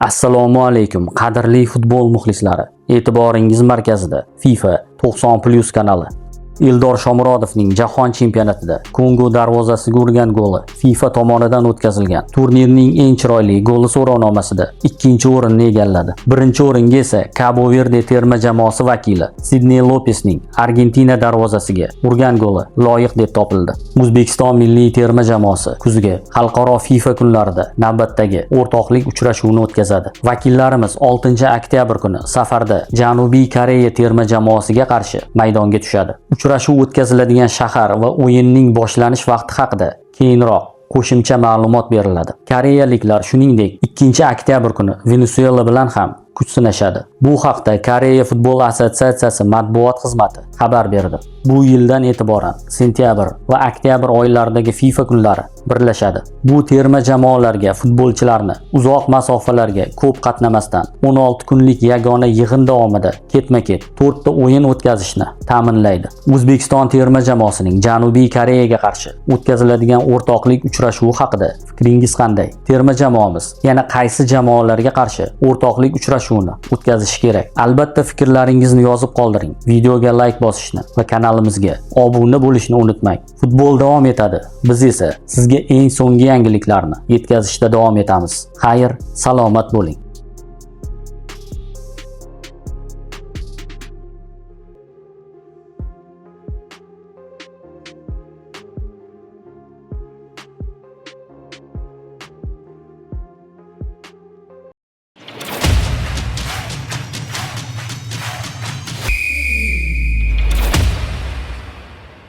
Assalomu alaykum, qadrli futbol muxlislari. E'tiboringiz markazida FIFA 90+ kanali. Eldor Shomurodovning Jahon chempionatida Kongo darvozasiga urgan goli FIFA tomonidan o'tkazilgan turnirning eng chiroyli goli so'rovnomasida 2-o'rinni egalladi. 1-o'ringa esa Cabo Verde terma jamoasi vakili Sidney Lopesning Argentina darvozasiga urgan goli loyiq deb topildi. O'zbekiston milliy terma jamoasi kuzgi xalqaro FIFA kunlarida navbatdagi o'rtoqlik uchrashuvini o'tkazadi. Vakillarimiz 6-oktyabr kuni safarda Janubiy Koreya terma jamoasiga qarshi maydonga tushadi. Uchrashuv o'tkaziladigan shahar va o'yinning boshlanish vaqti haqida keyinroq qo'shimcha ma'lumot beriladi. Koreyaliklar shuningdek 2-oktyabr kuni Venesuela bilan ham kuch sinashadi. Bu haqda Koreya futbol assotsiatsiyasi matbuot xizmati xabar berdi. Bu yildan e'tiboran sentyabr va oktyabr oylaridagi FIFA kunlari birlashadi. Bu terma jamoalarga futbolchilarni uzoq masofalarga ko'p qatnamasdan 16 kunlik yagona yig'in davomida ketma-ket 4 ta o'yin o'tkazishni ta'minlaydi. O'zbekiston terma jamoasining Janubiy Koreyaga qarshi o'tkaziladigan o'rtoqlik uchrashuvi haqida fikringiz qanday? Terma jamoamiz yana qaysi jamoalarga qarshi o'rtoqlik uchrashuvini o'tkazishi kerak? Albatta fikrlaringizni yozib qoldiring. Videoga like bosishni va kanalimizga obuna bo'lishni unutmang. Futbol davom etadi. Biz esa sizga eng so'nggi yangiliklarni yetkazishda davom etamiz. Xayr, salomat bo'ling.